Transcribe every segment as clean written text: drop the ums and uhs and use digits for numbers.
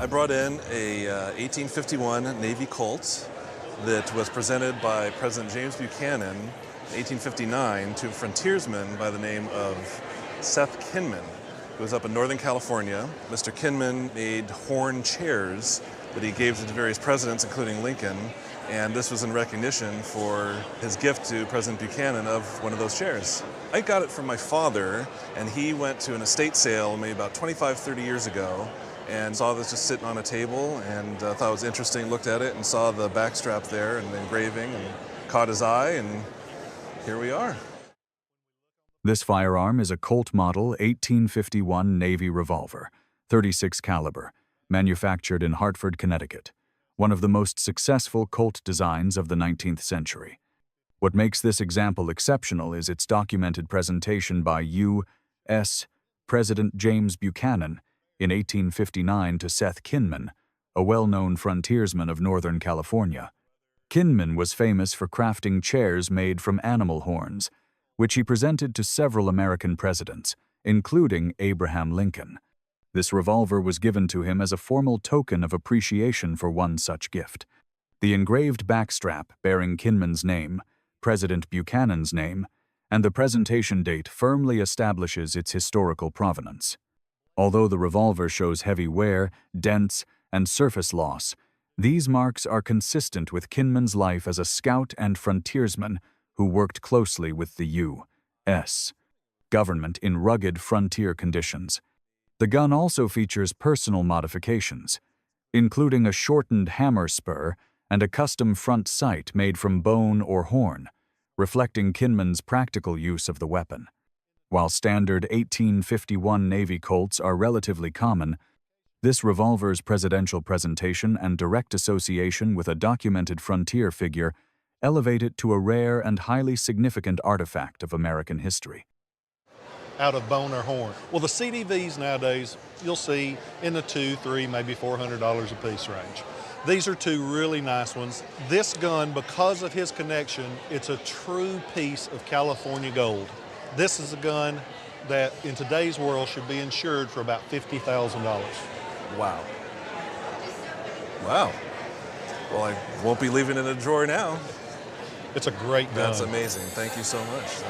I brought in a 1851 Navy Colt that was presented by President James Buchanan in 1859 to a frontiersman by the name of Seth Kinman, who was up in Northern California. Mr. Kinman made horn chairs that he gave to various presidents, including Lincoln, and this was in recognition for his gift to President Buchanan of one of those chairs. I got it from my father, and he went to an estate sale maybe about 25, 30 years ago, and saw this just sitting on a table, and thought it was interesting, looked at it, and saw the backstrap there and the engraving, and caught his eye, and here we are. This firearm is a Colt Model 1851 Navy revolver, .36 caliber, manufactured in Hartford, Connecticut, one of the most successful Colt designs of the 19th century. What makes this example exceptional is its documented presentation by U.S. President James Buchanan in 1859 to Seth Kinman, a well-known frontiersman of Northern California. Kinman was famous for crafting chairs made from animal horns, which he presented to several American presidents, including Abraham Lincoln. This revolver was given to him as a formal token of appreciation for one such gift. The engraved backstrap bearing Kinman's name, President Buchanan's name, and the presentation date firmly establishes its historical provenance. Although the revolver shows heavy wear, dents, and surface loss, these marks are consistent with Kinman's life as a scout and frontiersman who worked closely with the U.S. government in rugged frontier conditions. The gun also features personal modifications, including a shortened hammer spur and a custom front sight made from bone or horn, reflecting Kinman's practical use of the weapon. While standard 1851 Navy Colts are relatively common, this revolver's presidential presentation and direct association with a documented frontier figure elevate it to a rare and highly significant artifact of American history. Out of bone or horn. Well, the CDVs nowadays, you'll see in the $200, $300, maybe $400 a piece range. These are two really nice ones. This gun, because of his connection, it's a true piece of California gold. This is a gun that in today's world should be insured for about $50,000. Wow. Wow. Well, I won't be leaving it in a drawer now. It's a great gun. That's amazing. Thank you so much.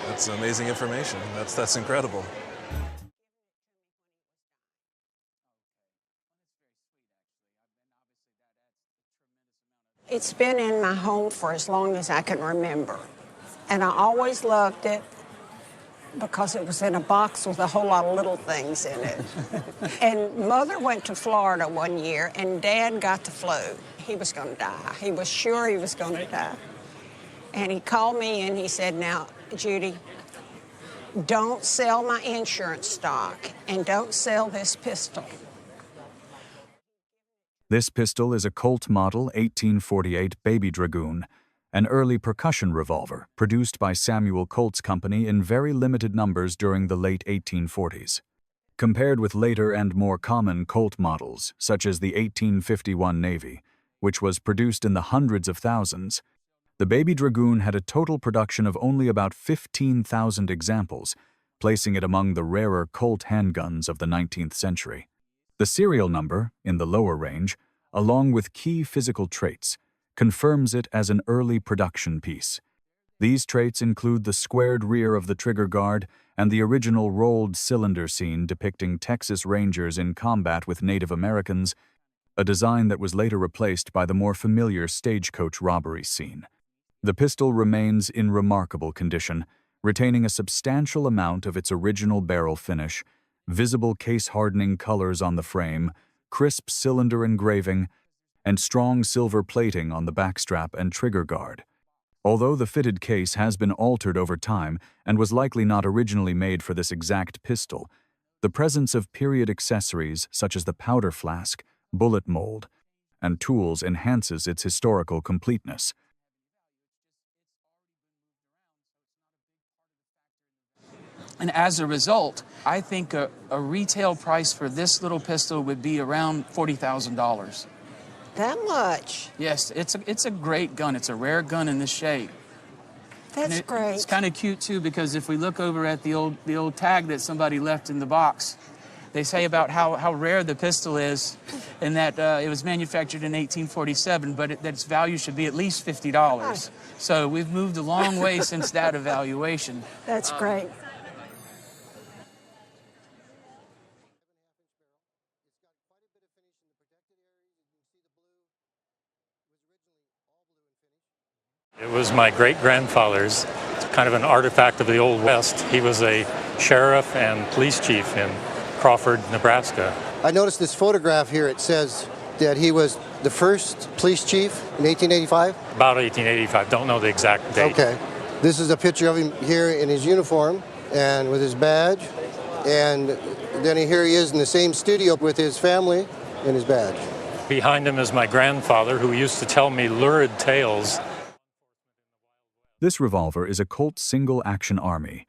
That's amazing information. That's incredible. It's been in my home for as long as I can remember. And I always loved it because it was in a box with a whole lot of little things in it. And Mother went to Florida one year, and Dad got the flu. He was going to die. He was sure he was going to die. And he called me and he said, "Now, Judy, don't sell my insurance stock and don't sell this pistol." This pistol is a Colt Model 1848 Baby Dragoon, an early percussion revolver produced by Samuel Colt's company in very limited numbers during the late 1840s. Compared with later and more common Colt models, such as the 1851 Navy, which was produced in the hundreds of thousands, the Baby Dragoon had a total production of only about 15,000 examples, placing it among the rarer Colt handguns of the 19th century. The serial number, in the lower range, along with key physical traits, confirms it as an early production piece. These traits include the squared rear of the trigger guard and the original rolled cylinder scene depicting Texas Rangers in combat with Native Americans, a design that was later replaced by the more familiar stagecoach robbery scene. The pistol remains in remarkable condition, retaining a substantial amount of its original barrel finish, visible case-hardening colors on the frame, crisp cylinder engraving, and strong silver plating on the backstrap and trigger guard. Although the fitted case has been altered over time and was likely not originally made for this exact pistol, the presence of period accessories such as the powder flask, bullet mold, and tools enhances its historical completeness. And as a result, I think a retail price for this little pistol would be around $40,000. That much? Yes, it's a great gun. It's a rare gun in this shape. That's great. It's kind of cute too, because if we look over at the old tag that somebody left in the box, They say about how rare the pistol is, and that it was manufactured in 1847, but that its value should be at least $50. So we've moved a long way since that evaluation. That's great. It was my great-grandfather's. It's kind of an artifact of the Old West. He was a sheriff and police chief in Crawford, Nebraska. I noticed this photograph here. It says that he was the first police chief in 1885? About 1885. Don't know the exact date. Okay. This is a picture of him here in his uniform and with his badge. And then here he is in the same studio with his family and his badge. Behind him is my grandfather, who used to tell me lurid tales. This revolver is a Colt single-action Army,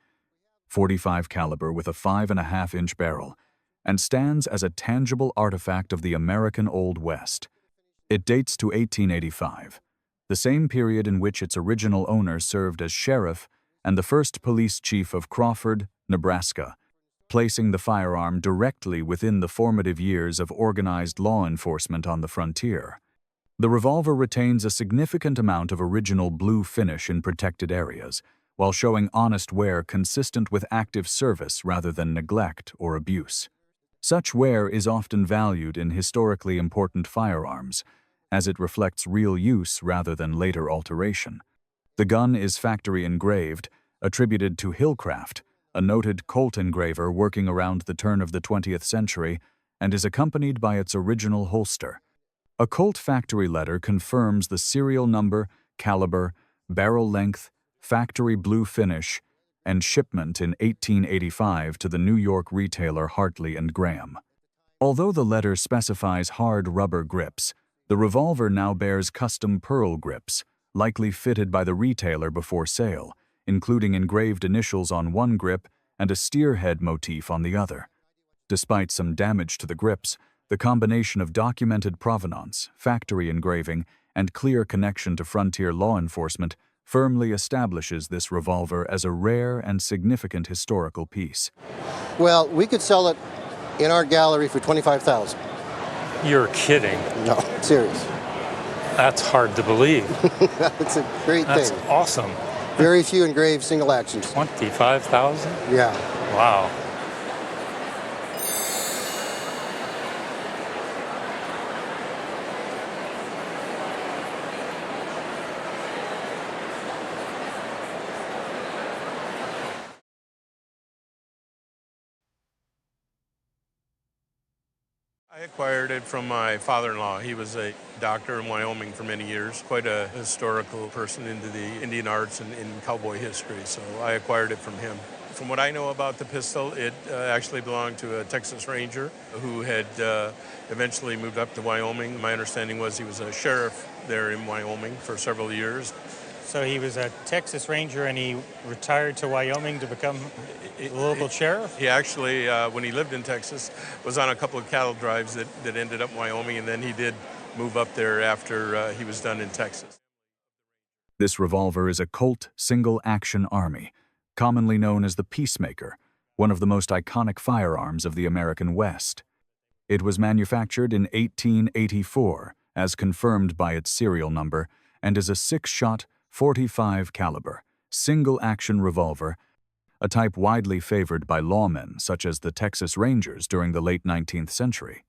45 caliber with a 5.5-inch barrel, and stands as a tangible artifact of the American Old West. It dates to 1885, the same period in which its original owner served as sheriff and the first police chief of Crawford, Nebraska, placing the firearm directly within the formative years of organized law enforcement on the frontier. The revolver retains a significant amount of original blue finish in protected areas, while showing honest wear consistent with active service rather than neglect or abuse. Such wear is often valued in historically important firearms, as it reflects real use rather than later alteration. The gun is factory engraved, attributed to Hillcraft, a noted Colt engraver working around the turn of the 20th century, and is accompanied by its original holster. A Colt factory letter confirms the serial number, caliber, barrel length, factory blue finish, and shipment in 1885 to the New York retailer Hartley & Graham. Although the letter specifies hard rubber grips, the revolver now bears custom pearl grips, likely fitted by the retailer before sale, including engraved initials on one grip and a steerhead motif on the other. Despite some damage to the grips, the combination of documented provenance, factory engraving, and clear connection to frontier law enforcement firmly establishes this revolver as a rare and significant historical piece. Well, we could sell it in our gallery for $25,000. You're kidding. No, serious. That's hard to believe. It's a great That's thing. awesome. Very few engraved single actions. 25,000? Yeah. Wow. I acquired it from my father-in-law. He was a doctor in Wyoming for many years, quite a historical person into the Indian arts and in cowboy history, so I acquired it from him. From what I know about the pistol, it actually belonged to a Texas Ranger who had eventually moved up to Wyoming. My understanding was he was a sheriff there in Wyoming for several years. So he was a Texas Ranger and he retired to Wyoming to become a local sheriff? He actually, when he lived in Texas, was on a couple of cattle drives that ended up in Wyoming, and then he did move up there after he was done in Texas. This revolver is a Colt single-action Army, commonly known as the Peacemaker, one of the most iconic firearms of the American West. It was manufactured in 1884, as confirmed by its serial number, and is a 6-shot, 45 caliber, single-action revolver, a type widely favored by lawmen such as the Texas Rangers during the late 19th century.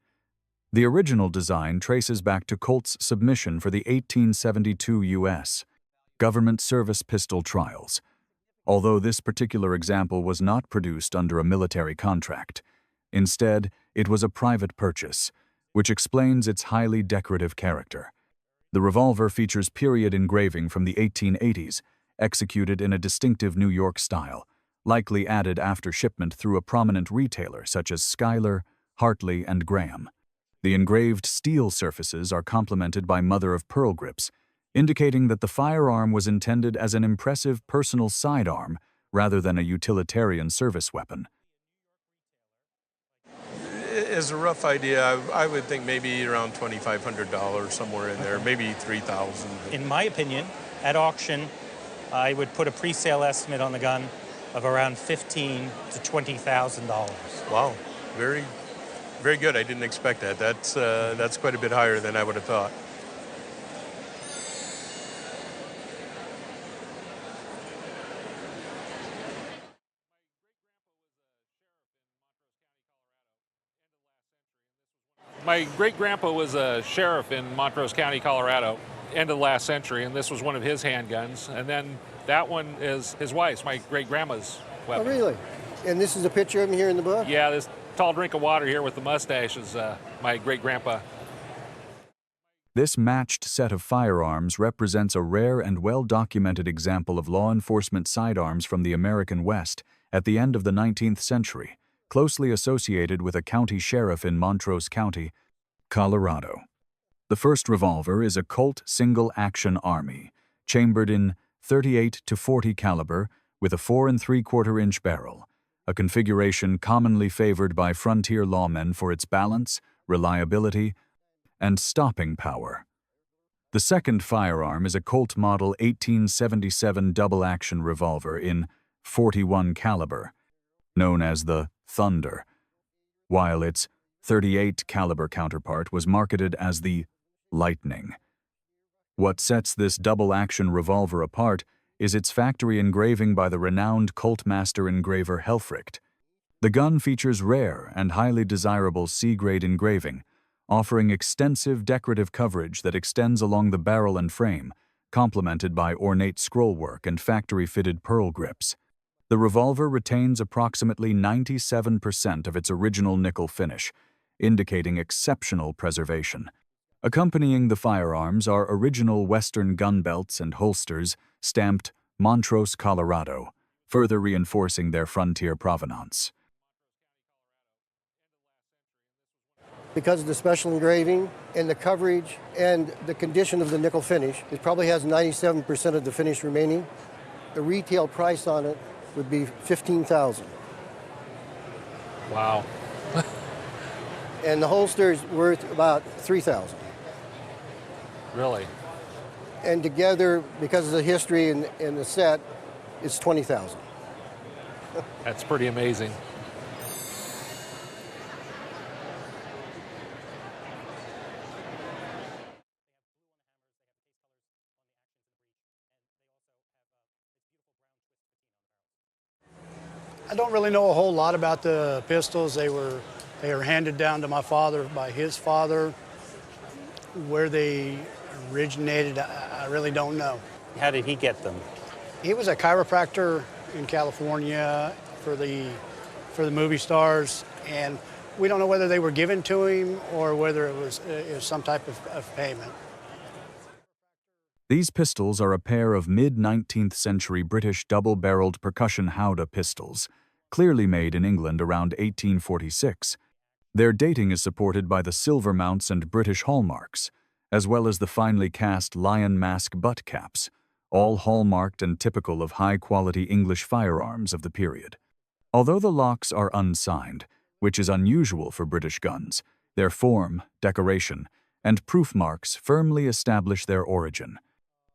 The original design traces back to Colt's submission for the 1872 U.S. government service pistol trials, although this particular example was not produced under a military contract. Instead, it was a private purchase, which explains its highly decorative character. The revolver features period engraving from the 1880s, executed in a distinctive New York style, likely added after shipment through a prominent retailer such as Schuyler, Hartley, and Graham. The engraved steel surfaces are complemented by mother-of-pearl grips, indicating that the firearm was intended as an impressive personal sidearm rather than a utilitarian service weapon. As a rough idea, I would think maybe around $2,500, somewhere in there, maybe $3,000. In my opinion, at auction, I would put a pre-sale estimate on the gun of around $15,000 to $20,000. Wow, very Very good. I didn't expect that. That's quite a bit higher than I would have thought. My great-grandpa was a sheriff in Montrose County, Colorado, end of the last century, and this was one of his handguns. And then that one is his wife's, my great-grandma's weapon. Oh, really? And this is a picture of him here in the book? Yeah, this tall drink of water here with the mustache is my great-grandpa. This matched set of firearms represents a rare and well-documented example of law enforcement sidearms from the American West at the end of the 19th century, closely associated with a county sheriff in Montrose County, Colorado. The first revolver is a Colt single-action Army, chambered in .38 to .40 caliber with a 4 3/4-inch barrel, a configuration commonly favored by frontier lawmen for its balance, reliability, and stopping power. The second firearm is a Colt Model 1877 double-action revolver in .41 caliber, known as the Thunder, while its .38 caliber counterpart was marketed as the Lightning. What sets this double-action revolver apart is its factory engraving by the renowned Colt master engraver Helfricht. The gun features rare and highly desirable C-grade engraving, offering extensive decorative coverage that extends along the barrel and frame, complemented by ornate scrollwork and factory-fitted pearl grips. The revolver retains approximately 97% of its original nickel finish, indicating exceptional preservation. Accompanying the firearms are original Western gun belts and holsters stamped Montrose, Colorado, further reinforcing their frontier provenance. Because of the special engraving and the coverage and the condition of the nickel finish, it probably has 97% of the finish remaining. The retail price on it would be $15,000. Wow. And the holster is worth about $3,000. Really? And together, because of the history and the set, it's $20,000. That's pretty amazing. I don't really know a whole lot about the pistols. They were handed down to my father by his father. Where they originated, I really don't know. How did he get them? He was a chiropractor in California for the movie stars, and we don't know whether they were given to him or whether it was some type of payment. These pistols are a pair of mid-19th century British double-barreled percussion howdah pistols, clearly made in England around 1846. Their dating is supported by the silver mounts and British hallmarks, as well as the finely cast lion mask butt caps, all hallmarked and typical of high-quality English firearms of the period. Although the locks are unsigned, which is unusual for British guns, their form, decoration, and proof marks firmly establish their origin.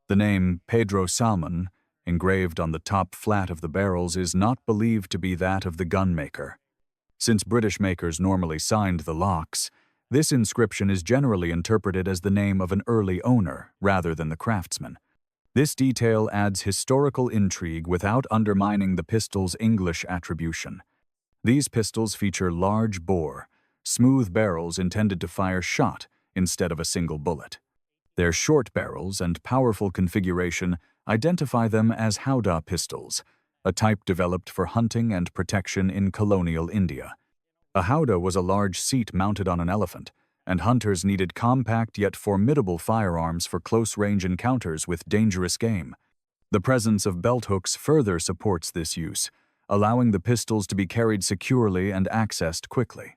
The name Pedro Salmon, engraved on the top flat of the barrels, is not believed to be that of the gunmaker. Since British makers normally signed the locks, this inscription is generally interpreted as the name of an early owner rather than the craftsman. This detail adds historical intrigue without undermining the pistol's English attribution. These pistols feature large bore, smooth barrels intended to fire shot instead of a single bullet. Their short barrels and powerful configuration identify them as howdah pistols, a type developed for hunting and protection in colonial India. A howdah was a large seat mounted on an elephant, and hunters needed compact yet formidable firearms for close-range encounters with dangerous game. The presence of belt hooks further supports this use, allowing the pistols to be carried securely and accessed quickly.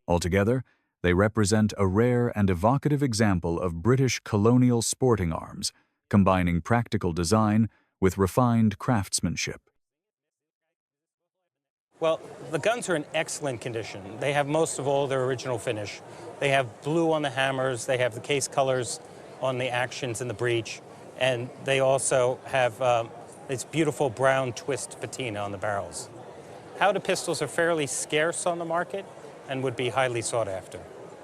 Altogether, they represent a rare and evocative example of British colonial sporting arms, combining practical design with refined craftsmanship. Well, the guns are in excellent condition. They have most of all their original finish. They have blue on the hammers, they have the case colors on the actions and the breech, and they also have this beautiful brown twist patina on the barrels. Howdah pistols are fairly scarce on the market, and would be highly sought after.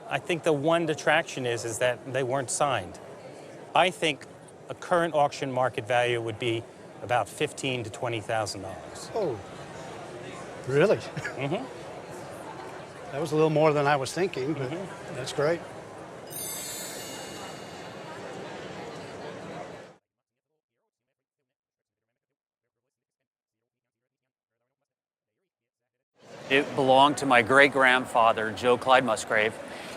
I think the one detraction is that they weren't signed. I think a current auction market value would be about $15,000 to $20,000. Oh, really? Mm-hmm. That was a little more than I was thinking, but that's great. It belonged to my great-grandfather, Joe Clyde Musgrave.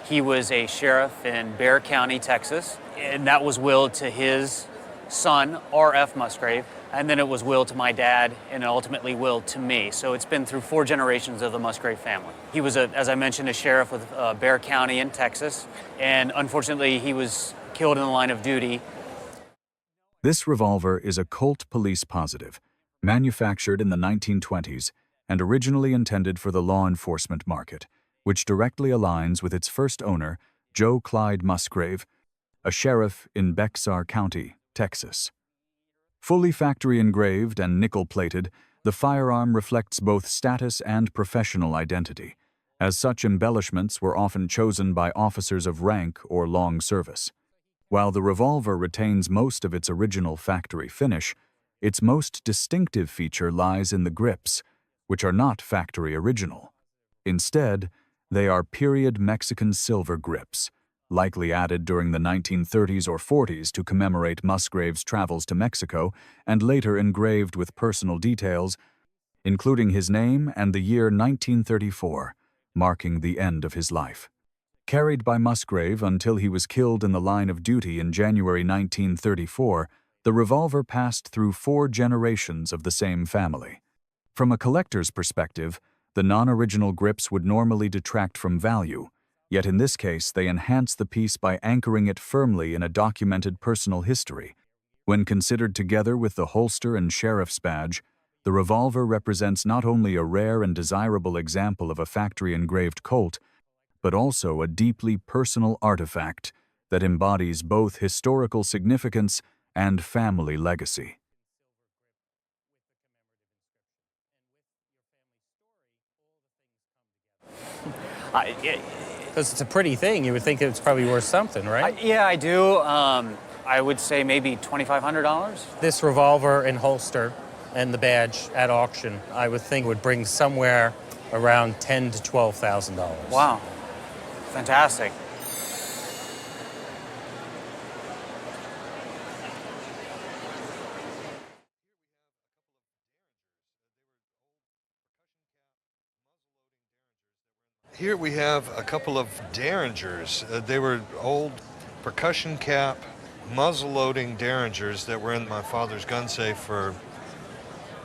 He was a sheriff in Bexar County, Texas, and that was willed to his son, R.F. Musgrave, and then it was willed to my dad and ultimately willed to me. So it's been through 4 generations of the Musgrave family. He was, as I mentioned, a sheriff with Bexar County in Texas, and unfortunately he was killed in the line of duty. This revolver is a Colt Police Positive, manufactured in the 1920s and originally intended for the law enforcement market, which directly aligns with its first owner, Joe Clyde Musgrave, a sheriff in Bexar County, Texas. Fully factory engraved and nickel-plated, the firearm reflects both status and professional identity, as such embellishments were often chosen by officers of rank or long service. While the revolver retains most of its original factory finish, its most distinctive feature lies in the grips, which are not factory original. Instead, they are period Mexican silver grips, likely added during the 1930s or 40s to commemorate Musgrave's travels to Mexico and later engraved with personal details, including his name and the year 1934, marking the end of his life. Carried by Musgrave until he was killed in the line of duty in January 1934, the revolver passed through 4 generations of the same family. From a collector's perspective, the non-original grips would normally detract from value, yet in this case they enhance the piece by anchoring it firmly in a documented personal history. When considered together with the holster and sheriff's badge, the revolver represents not only a rare and desirable example of a factory-engraved Colt, but also a deeply personal artifact that embodies both historical significance and family legacy. Because it's a pretty thing, you would think it's probably worth something, right? Yeah, I do. I would say maybe $2,500. This revolver and holster and the badge at auction, I would think would bring somewhere around $10,000 to $12,000. Wow, fantastic. Here we have a couple of derringers. They were old percussion cap, muzzle-loading derringers that were in my father's gun safe for,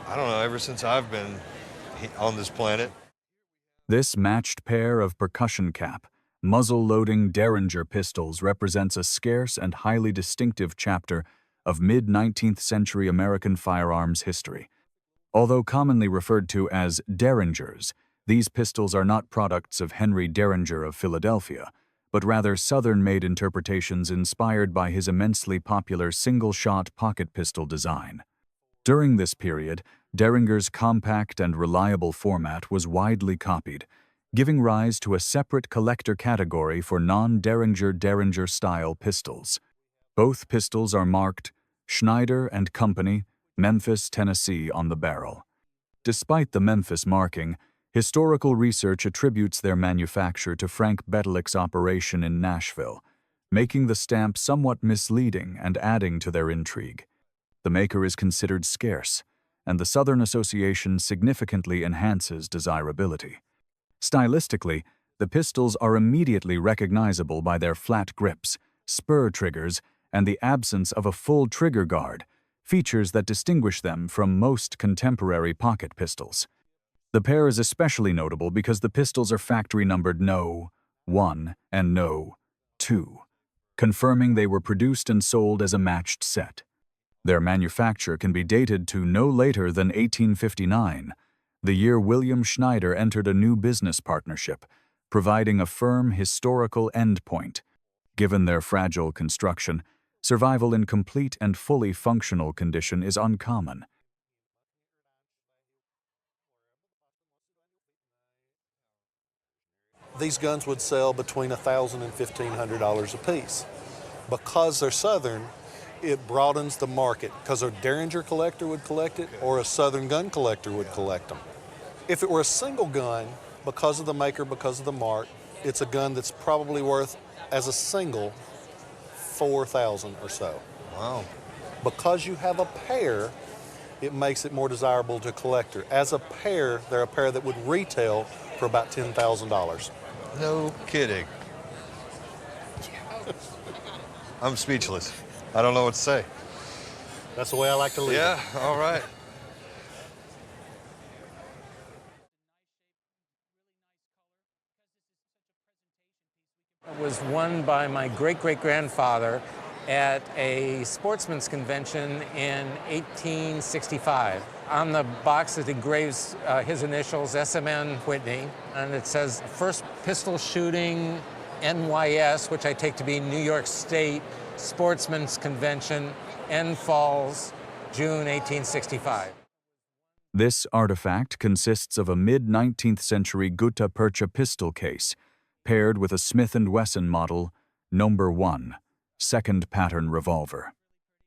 I don't know, ever since I've been on this planet. This matched pair of percussion cap, muzzle-loading derringer pistols represents a scarce and highly distinctive chapter of mid-19th century American firearms history. Although commonly referred to as derringers, these pistols are not products of Henry Derringer of Philadelphia, but rather Southern-made interpretations inspired by his immensely popular single-shot pocket pistol design. During this period, Derringer's compact and reliable format was widely copied, giving rise to a separate collector category for non-Derringer Derringer-style pistols. Both pistols are marked Schneider Company, Memphis, Tennessee on the barrel. Despite the Memphis marking, historical research attributes their manufacture to Frank Betelick's operation in Nashville, making the stamp somewhat misleading and adding to their intrigue. The maker is considered scarce, and the Southern association significantly enhances desirability. Stylistically, the pistols are immediately recognizable by their flat grips, spur triggers, and the absence of a full trigger guard, features that distinguish them from most contemporary pocket pistols. The pair is especially notable because the pistols are factory numbered No. 1 and No. 2, confirming they were produced and sold as a matched set. Their manufacture can be dated to no later than 1859, the year William Schneider entered a new business partnership, providing a firm historical endpoint. Given their fragile construction, survival in complete and fully functional condition is uncommon. these guns would sell between $1,000 and $1,500 a piece. Because they're Southern, it broadens the market, because a Derringer collector would collect it or a Southern gun collector would collect them. If it were a single gun, because of the maker, because of the mark, it's a gun that's probably worth, as a single, $4,000 or so. Wow. Because you have a pair, it makes it more desirable to a collector. As a pair, they're a pair that would retail for about $10,000. No kidding. I'm speechless. I don't know what to say. That's the way I like to live. Yeah, all right. It was won by my great-great-grandfather at a sportsman's convention in 1865. On the box it engraves his initials, SMN Whitney, and it says first pistol shooting NYS, which I take to be New York State Sportsman's Convention, N Falls, June 1865. This artifact consists of a mid-19th century gutta percha pistol case, paired with a Smith & Wesson model number 1, second pattern revolver.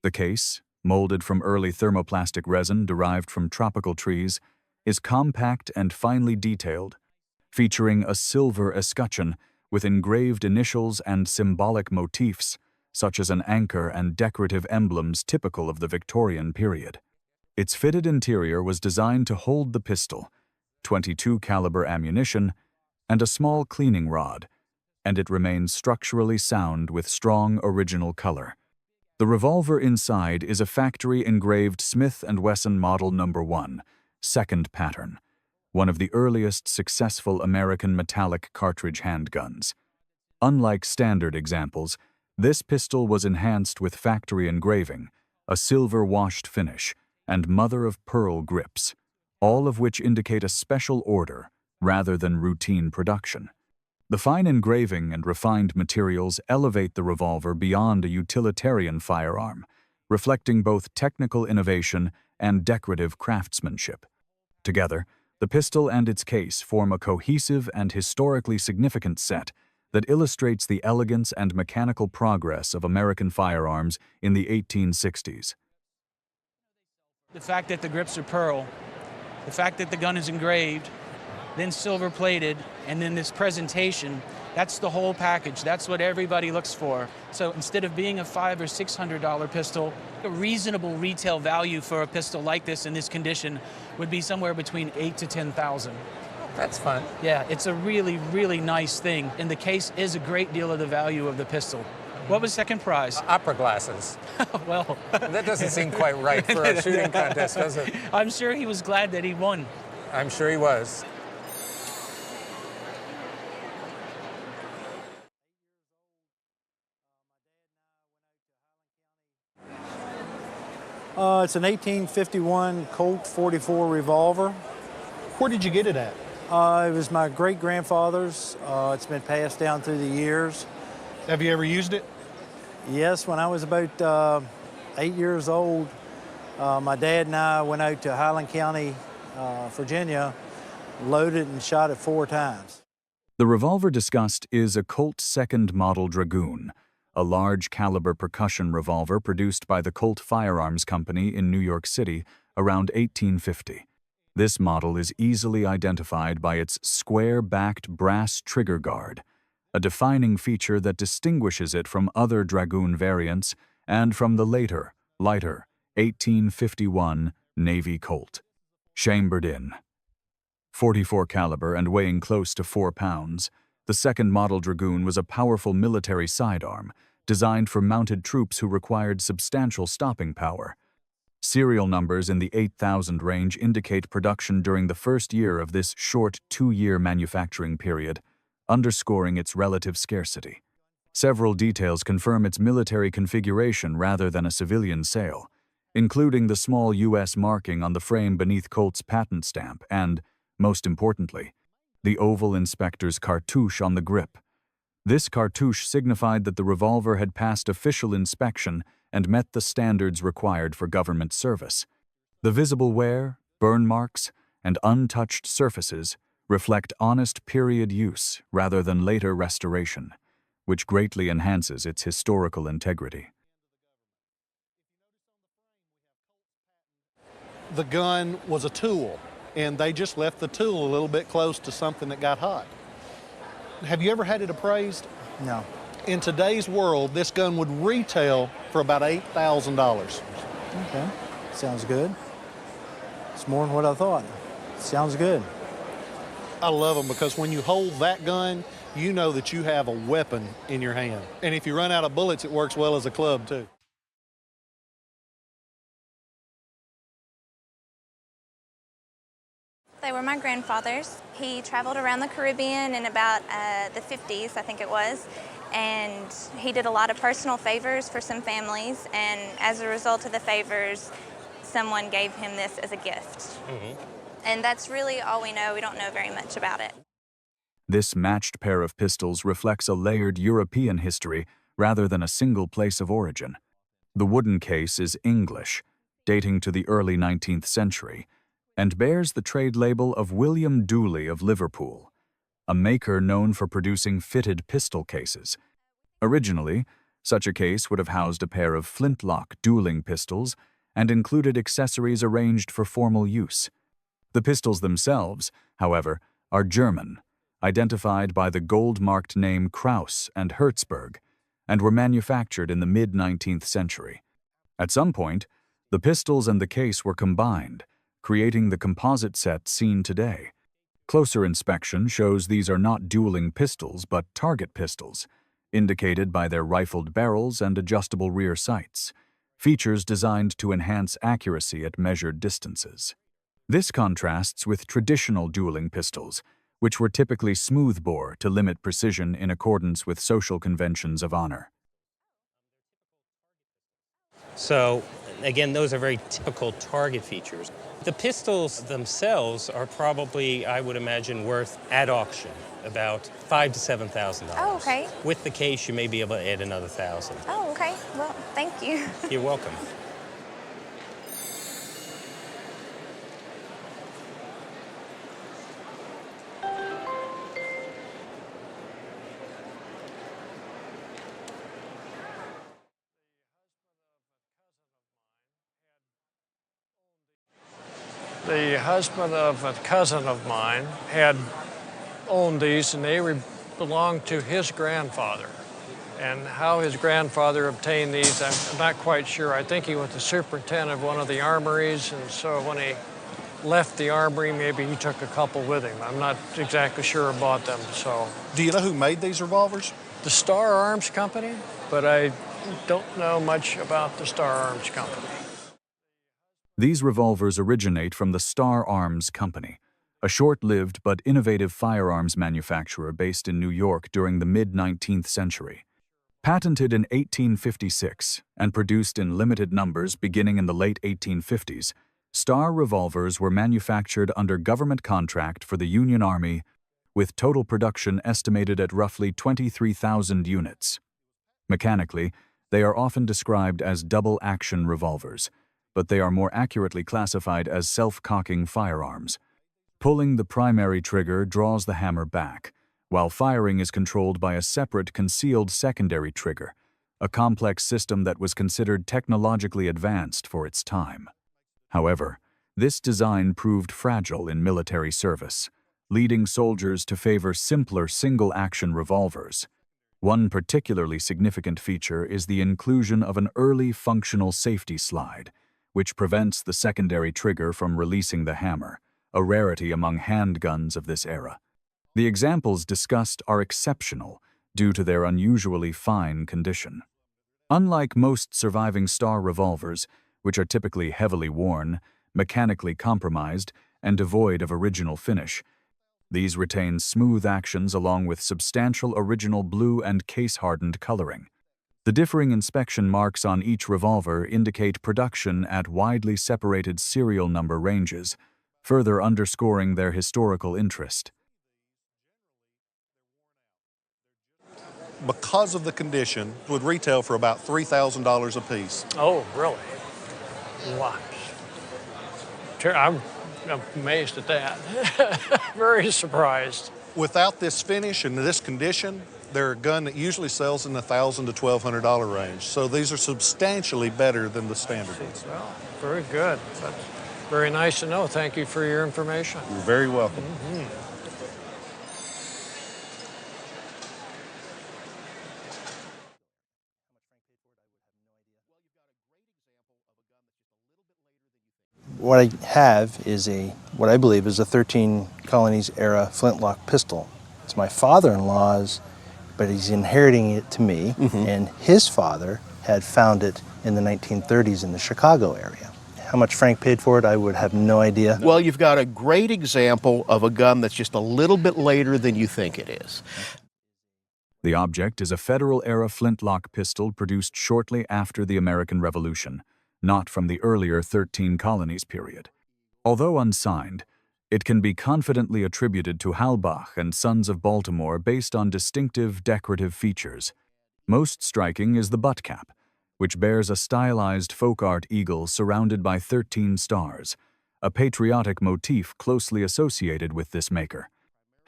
The case, molded from early thermoplastic resin derived from tropical trees, is compact and finely detailed, featuring a silver escutcheon with engraved initials and symbolic motifs, such as an anchor and decorative emblems typical of the Victorian period. Its fitted interior was designed to hold the pistol, .22 caliber ammunition, and a small cleaning rod, and it remains structurally sound with strong original color. The revolver inside is a factory-engraved Smith & Wesson Model No. 1, second pattern, one of the earliest successful American metallic cartridge handguns. Unlike standard examples, this pistol was enhanced with factory engraving, a silver-washed finish, and mother-of-pearl grips, all of which indicate a special order rather than routine production. The fine engraving and refined materials elevate the revolver beyond a utilitarian firearm, reflecting both technical innovation and decorative craftsmanship. Together, the pistol and its case form a cohesive and historically significant set that illustrates the elegance and mechanical progress of American firearms in the 1860s. The fact that the grips are pearl, the fact that the gun is engraved, then silver plated, and then this presentation, that's the whole package. That's what everybody looks for. So instead of being a $500 or $600 pistol, a reasonable retail value for a pistol like this in this condition would be somewhere between $8,000 to $10,000. That's fun. Yeah, it's a really, really nice thing. And the case is a great deal of the value of the pistol. What was second prize? Opera glasses. Well, that doesn't seem quite right for a shooting contest, does it? I'm sure he was glad that he won. I'm sure he was. It's an 1851 Colt 44 revolver. Where did you get it at? It was my great-grandfather's. It's been passed down through the years. Have you ever used it? Yes, when I was about 8 years old, my dad and I went out to Highland County, Virginia, loaded and shot it 4 times. The revolver discussed is a Colt second model Dragoon, a large caliber percussion revolver produced by the Colt Firearms Company in New York City around 1850. This model is easily identified by its square-backed brass trigger guard, a defining feature that distinguishes it from other Dragoon variants and from the later, lighter, 1851 Navy Colt. Chambered in .44 caliber and weighing close to 4 pounds, the second model Dragoon was a powerful military sidearm designed for mounted troops who required substantial stopping power. Serial numbers in the 8,000 range indicate production during the first year of this short 2-year manufacturing period, underscoring its relative scarcity. Several details confirm its military configuration rather than a civilian sale, including the small U.S. marking on the frame beneath Colt's patent stamp and, most importantly, the oval inspector's cartouche on the grip. This cartouche signified that the revolver had passed official inspection and met the standards required for government service. The visible wear, burn marks, and untouched surfaces reflect honest period use rather than later restoration, which greatly enhances its historical integrity. The gun was a tool, and they just left the tool a little bit close to something that got hot. Have you ever had it appraised? No. In today's world, this gun would retail for about $8,000. Okay, sounds good. It's more than what I thought. Sounds good. I love them because when you hold that gun, you know that you have a weapon in your hand. And if you run out of bullets, it works well as a club too. They were my grandfather's. He traveled around the Caribbean in about the 50s, I think it was, and he did a lot of personal favors for some families, and as a result of the favors, someone gave him this as a gift. Mm-hmm. And that's really all we know. We don't know very much about it. This matched pair of pistols reflects a layered European history rather than a single place of origin. The wooden case is English, dating to the early 19th century, and bears the trade label of William Dooley of Liverpool, a maker known for producing fitted pistol cases. Originally, such a case would have housed a pair of flintlock dueling pistols and included accessories arranged for formal use. The pistols themselves, however, are German, identified by the gold-marked name Krauss and Herzberg, and were manufactured in the mid-19th century. At some point, the pistols and the case were combined, creating the composite set seen today. Closer inspection shows these are not dueling pistols but target pistols, indicated by their rifled barrels and adjustable rear sights, features designed to enhance accuracy at measured distances. This contrasts with traditional dueling pistols, which were typically smoothbore to limit precision in accordance with social conventions of honor. So, again, those are very typical target features. The pistols themselves are probably, I would imagine, worth at auction about $5,000 to $7,000. Oh, okay. With the case, you may be able to add another $1,000. Oh, okay. Well, thank you. You're welcome. The husband of a cousin of mine had owned these, and they belonged to his grandfather. And how his grandfather obtained these, I'm not quite sure. I think he was the superintendent of one of the armories, and so when he left the armory, maybe he took a couple with him. I'm not exactly sure about them, so. Do you know who made these revolvers? The Starr Arms Company, but I don't know much about the Starr Arms Company. These revolvers originate from the Starr Arms Company, a short-lived but innovative firearms manufacturer based in New York during the mid-19th century. Patented in 1856 and produced in limited numbers beginning in the late 1850s, Starr revolvers were manufactured under government contract for the Union Army, with total production estimated at roughly 23,000 units. Mechanically, they are often described as double-action revolvers, but they are more accurately classified as self-cocking firearms. Pulling the primary trigger draws the hammer back, while firing is controlled by a separate concealed secondary trigger, a complex system that was considered technologically advanced for its time. However, this design proved fragile in military service, leading soldiers to favor simpler single-action revolvers. One particularly significant feature is the inclusion of an early functional safety slide, which prevents the secondary trigger from releasing the hammer, a rarity among handguns of this era. The examples discussed are exceptional due to their unusually fine condition. Unlike most surviving Starr revolvers, which are typically heavily worn, mechanically compromised, and devoid of original finish, these retain smooth actions along with substantial original blue and case-hardened coloring. The differing inspection marks on each revolver indicate production at widely separated serial number ranges, further underscoring their historical interest. Because of the condition, would retail for about $3,000 a piece. Oh, really? Wow. I'm amazed at that. Very surprised. Without this finish and this condition, they're a gun that usually sells in the $1,000 to $1,200 range. So these are substantially better than the standard ones. Well, very good. That's very nice to know. Thank you for your information. You're very welcome. What I have is what I believe is a 13 Colonies era flintlock pistol. It's my father-in-law's, but he's inheriting it to me, and his father had found it in the 1930s in the Chicago area. How much Frank paid for it, I would have no idea. Well, you've got a great example of a gun that's just a little bit later than you think it is. The object is a Federal-era flintlock pistol produced shortly after the American Revolution, not from the earlier 13 Colonies period. Although unsigned, it can be confidently attributed to Halbach and Sons of Baltimore based on distinctive decorative features. Most striking is the butt cap, which bears a stylized folk art eagle surrounded by 13 stars, a patriotic motif closely associated with this maker.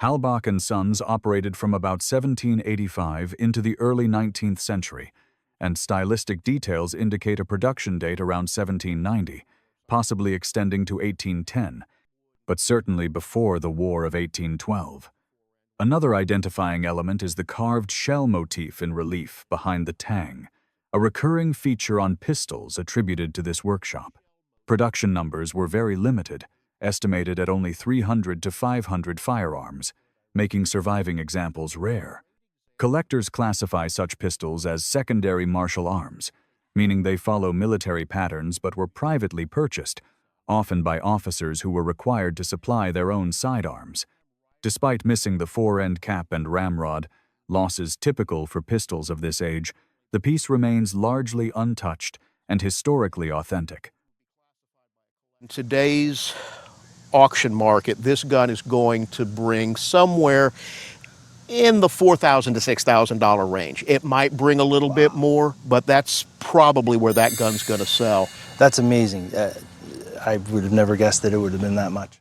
Halbach and Sons operated from about 1785 into the early 19th century, and stylistic details indicate a production date around 1790, possibly extending to 1810, but certainly before the War of 1812. Another identifying element is the carved shell motif in relief behind the tang, a recurring feature on pistols attributed to this workshop. Production numbers were very limited, estimated at only 300 to 500 firearms, making surviving examples rare. Collectors classify such pistols as secondary martial arms, meaning they follow military patterns but were privately purchased, often by officers who were required to supply their own sidearms. Despite missing the fore-end cap and ramrod, losses typical for pistols of this age, the piece remains largely untouched and historically authentic. In today's auction market, this gun is going to bring somewhere in the $4,000 to $6,000 range. It might bring a little bit more, but that's probably where that gun's going to sell. That's amazing. I would have never guessed that it would have been that much.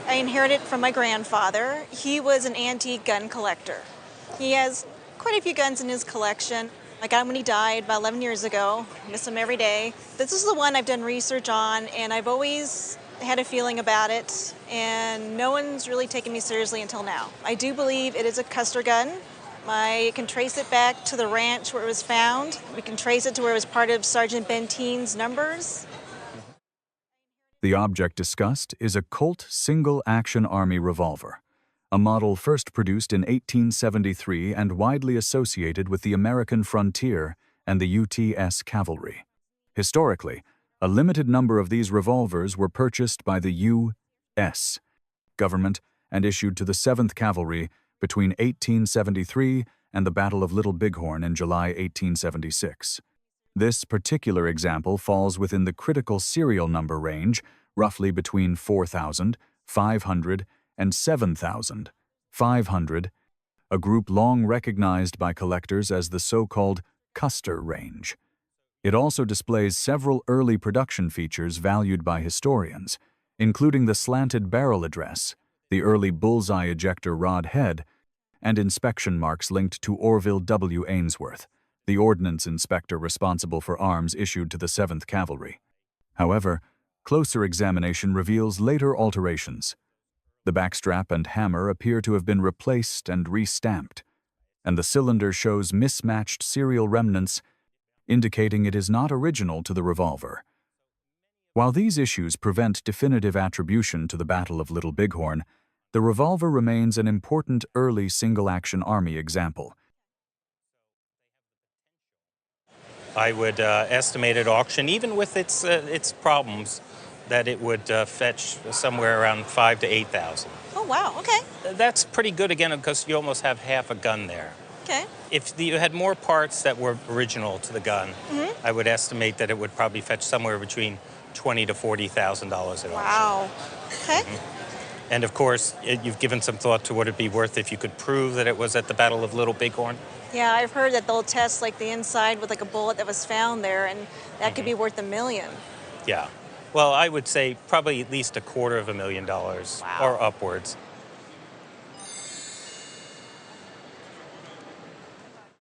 I inherited it from my grandfather. He was an antique gun collector. He has quite a few guns in his collection. I got him when he died about 11 years ago. Miss him every day. This is the one I've done research on, and I've always had a feeling about it, and no one's really taken me seriously until now. I do believe it is a Custer gun. I can trace it back to the ranch where it was found. We can trace it to where it was part of Sergeant Benteen's numbers. The object discussed is a Colt single-action Army revolver, a model first produced in 1873 and widely associated with the American frontier and the UTS cavalry. Historically, a limited number of these revolvers were purchased by the U.S. government and issued to the 7th Cavalry between 1873 and the Battle of Little Bighorn in July 1876. This particular example falls within the critical serial number range, roughly between 4,500 and 7,500, a group long recognized by collectors as the so-called Custer range. It also displays several early production features valued by historians, including the slanted barrel address, the early bullseye ejector rod head, and inspection marks linked to Orville W. Ainsworth, the ordnance inspector responsible for arms issued to the 7th Cavalry. However, closer examination reveals later alterations. The backstrap and hammer appear to have been replaced and re-stamped, and the cylinder shows mismatched serial remnants, indicating it is not original to the revolver. While these issues prevent definitive attribution to the Battle of Little Bighorn, the revolver remains an important early single-action Army example. I would estimate at auction, even with its problems, that it would fetch somewhere around $5,000 to $8,000. Oh, wow, okay. That's pretty good, again, because you almost have half a gun there. Okay. If you had more parts that were original to the gun, I would estimate that it would probably fetch somewhere between $20,000 to $40,000 at auction. Wow. Okay. And of course, you've given some thought to what it'd be worth if you could prove that it was at the Battle of Little Bighorn? Yeah, I've heard that they'll test like the inside with like a bullet that was found there, and that could be worth $1 million. Yeah. Well, I would say probably at least $250,000 or upwards.